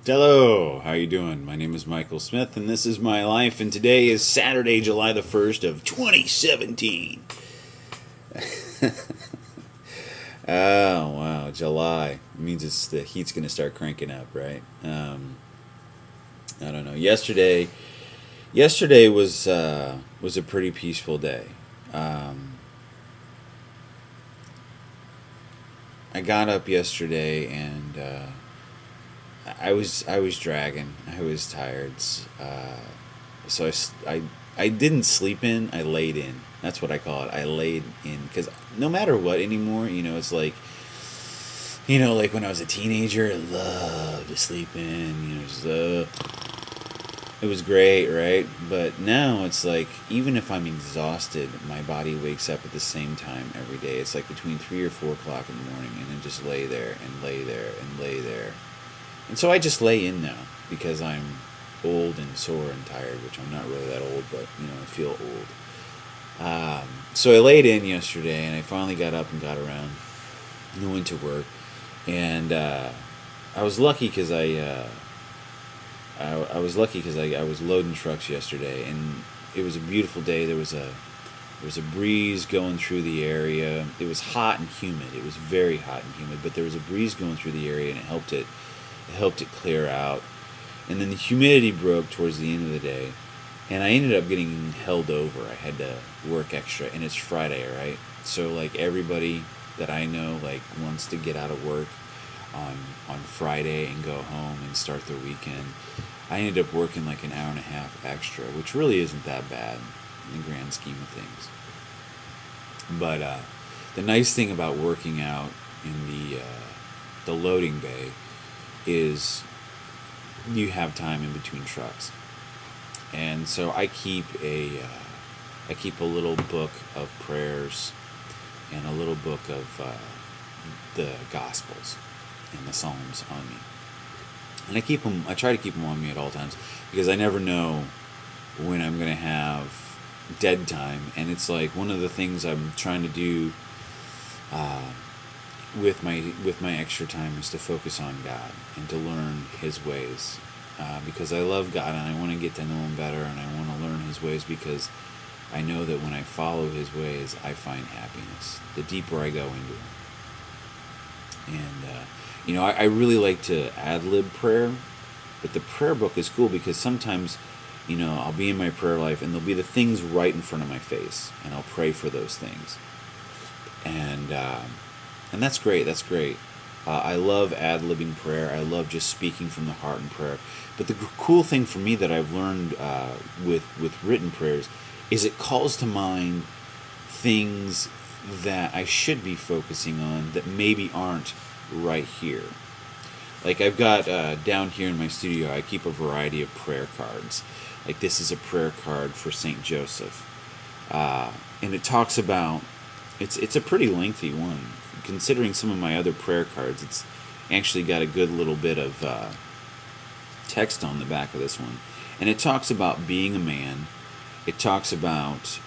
Hello, how you doing? My name is Michael Smith, and this is my life. And today is Saturday, July the 1st of 2017. Oh wow, July it means it's the heat's gonna start cranking up, right? I don't know. Yesterday was a pretty peaceful day. Um, I got up yesterday and I was dragging. I was tired. So I didn't sleep in. I laid in. That's what I call it. I laid in because no matter what anymore, it's like when I was a teenager, I loved to sleep in. It was great, right? But now it's like even if I'm exhausted, my body wakes up at the same time every day. It's like between 3 or 4 o'clock in the morning, and then just lay there and lay there and lay there. And so I just lay in now because I'm old and sore and tired, which I'm not really that old, but I feel old. So I laid in yesterday, and I finally got up and got around and went to work, and I was lucky because I was lucky because I was loading trucks yesterday, and it was a beautiful day. There was a breeze going through the area. It was hot and humid. It was very hot and humid, but there was a breeze going through the area, and it helped it clear out. And then the humidity broke towards the end of the day, and I ended up getting held over. I had to work extra, and it's Friday, right? So like everybody that I know like wants to get out of work on on Friday and go home and start their weekend. I ended up working like an hour and a half extra, which really isn't that bad in the grand scheme of things. But the nice thing about working out in the loading bay is you have time in between trucks, and so I keep a little book of prayers and a little book of the Gospels and the Psalms on me, and I keep them. I try to keep them on me at all times because I never know when I'm gonna have dead time, and it's like one of the things I'm trying to do uh, with my extra time is to focus on God and to learn His ways, because I love God and I want to get to know Him better, and I want to learn His ways because I know that when I follow His ways, I find happiness. The deeper I go into it, and I really like to ad lib prayer, but the prayer book is cool because sometimes I'll be in my prayer life and there'll be the things right in front of my face, and I'll pray for those things, and that's great. That's great. I love ad libbing prayer. I love just speaking from the heart in prayer. But the cool thing for me that I've learned with written prayers is it calls to mind things that I should be focusing on that maybe aren't right here. Like I've got down here in my studio, I keep a variety of prayer cards. Like this is a prayer card for Saint Joseph, and it talks about it's a pretty lengthy one. Considering some of my other prayer cards, it's actually got a good little bit of text on the back of this one, and it talks about being a man. It talks about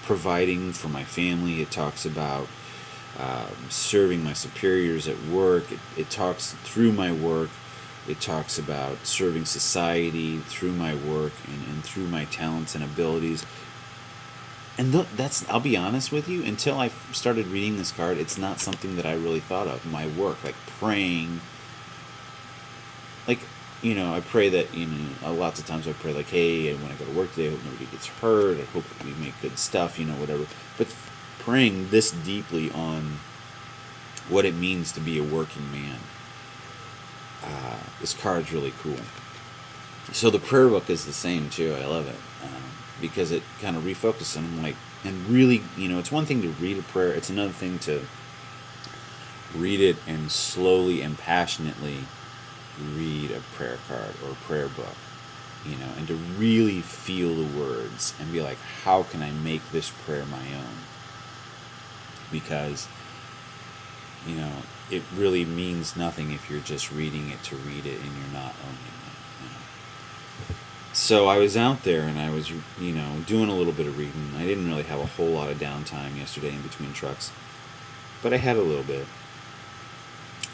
providing for my family. It talks about serving my superiors at work. It talks through my work. It talks about serving society through my work and through my talents and abilities. And that's, I'll be honest with you, until I started reading this card, it's not something that I really thought of. My work, like praying, like, I pray that, lots of times I pray, like, hey, when I go to work today, I hope nobody gets hurt. I hope we make good stuff, whatever. But praying this deeply on what it means to be a working man, this card's really cool. So the prayer book is the same, too. I love it. Because it kind of refocuses on like, and really, it's one thing to read a prayer, it's another thing to read it and slowly and passionately read a prayer card or a prayer book, and to really feel the words and be like, how can I make this prayer my own? Because, it really means nothing if you're just reading it to read it and you're not owning it. So I was out there and I was, doing a little bit of reading. I didn't really have a whole lot of downtime yesterday in between trucks, but I had a little bit.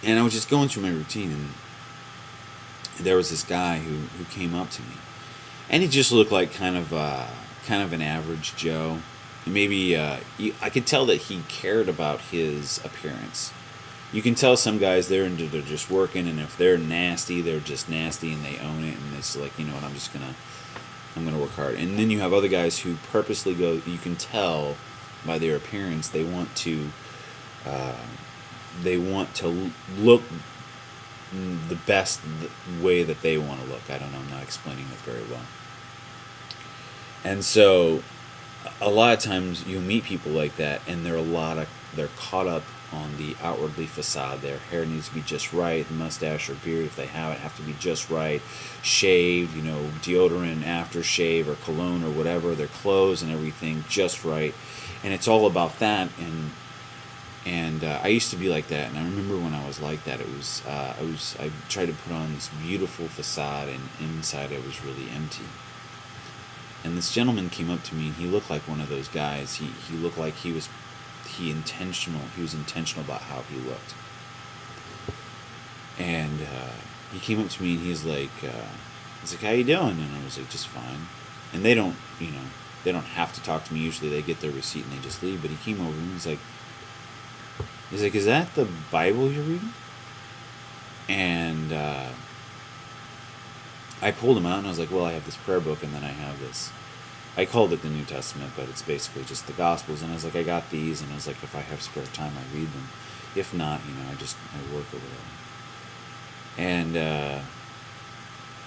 And I was just going through my routine, there was this guy who came up to me, and he just looked like kind of an average Joe. Maybe I could tell that he cared about his appearance. You can tell some guys they're just working, and if they're nasty, they're just nasty, and they own it, and it's like, you know what, I'm gonna work hard. And then you have other guys who purposely go. You can tell by their appearance they want to look the best way that they want to look. I don't know. I'm not explaining it very well. And so, a lot of times you'll meet people like that, and they're caught up on the outwardly facade. Their hair needs to be just right, mustache or beard, if they have to be just right, shaved, deodorant, aftershave, or cologne, or whatever. Their clothes and everything just right, and it's all about that. And I used to be like that, and I remember when I was like that, I tried to put on this beautiful facade, and inside I was really empty. And this gentleman came up to me, and he looked like one of those guys. He looked like he was intentional about how he looked. And he came up to me, and he's like, how you doing? And I was like, just fine. And they don't have to talk to me usually. They get their receipt and they just leave. But he came over and he's like, is that the Bible you're reading? And I pulled him out, and I was like, well, I have this prayer book, and then I have this. I called it the New Testament, but it's basically just the Gospels. And I was like, I got these, and I was like, if I have spare time, I read them. If not, I work or whatever. And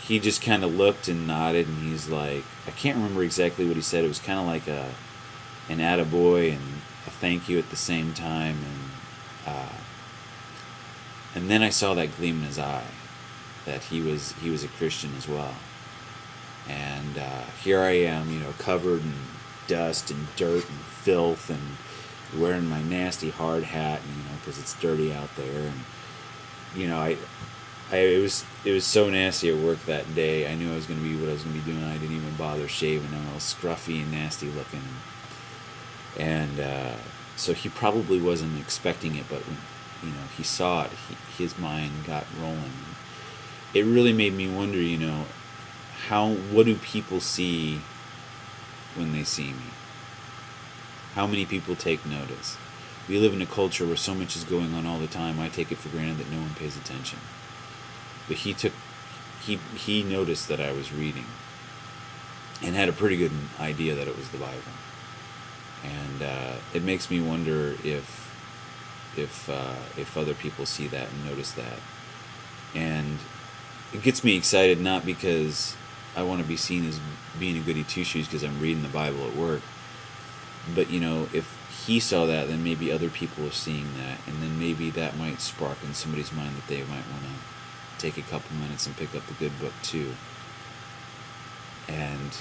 he just kind of looked and nodded, and he's like, I can't remember exactly what he said. It was kind of like an attaboy and a thank you at the same time. And then I saw that gleam in his eye, that he was a Christian as well. And here I am, covered in dust and dirt and filth, and wearing my nasty hard hat, because it's dirty out there. And it was so nasty at work that day. I knew I was going to be what I was going to be doing. I didn't even bother shaving. I'm all scruffy and nasty looking. And so he probably wasn't expecting it, but when he saw it, his mind got rolling. It really made me wonder, what do people see when they see me? How many people take notice? We live in a culture where so much is going on all the time. I take it for granted that no one pays attention. But he noticed that I was reading, and had a pretty good idea that it was the Bible. And it makes me wonder if other people see that and notice that. And it gets me excited, not because I want to be seen as being a goody two-shoes because I'm reading the Bible at work, but if he saw that, then maybe other people are seeing that, and then maybe that might spark in somebody's mind that they might want to take a couple minutes and pick up a good book too. And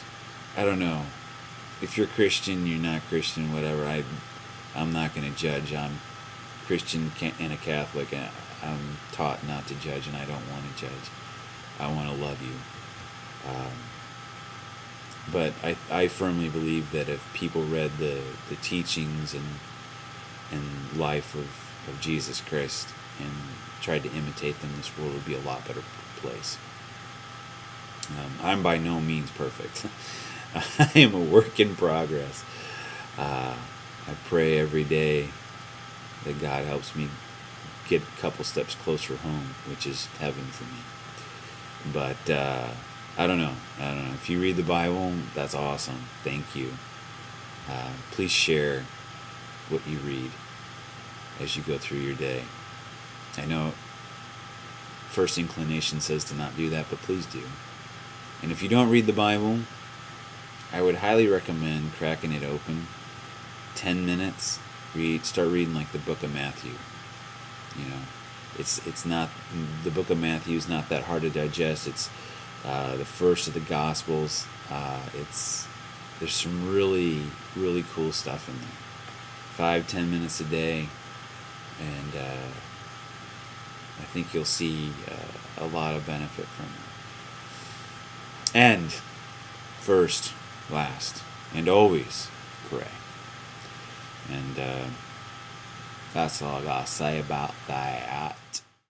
I don't know, if you're Christian, you're not Christian, whatever, I'm not going to judge. I'm Christian and a Catholic, and I'm taught not to judge, and I don't want to judge. I want to love you. But I firmly believe that if people read the teachings and life of Jesus Christ and tried to imitate them, this world would be a lot better place. I'm by no means perfect. I am a work in progress. I pray every day that God helps me get a couple steps closer home, which is heaven for me. But I don't know. If you read the Bible, that's awesome. Thank you. Please share what you read as you go through your day. I know first inclination says to not do that, but please do. And if you don't read the Bible, I would highly recommend cracking it open. 10 minutes. Start reading like the book of Matthew. It's not, the book of Matthew is not that hard to digest. It's the first of the Gospels. There's some really, really cool stuff in there. 5-10 minutes a day, and I think you'll see a lot of benefit from it. And first, last, and always pray. And that's all I gotta say about that.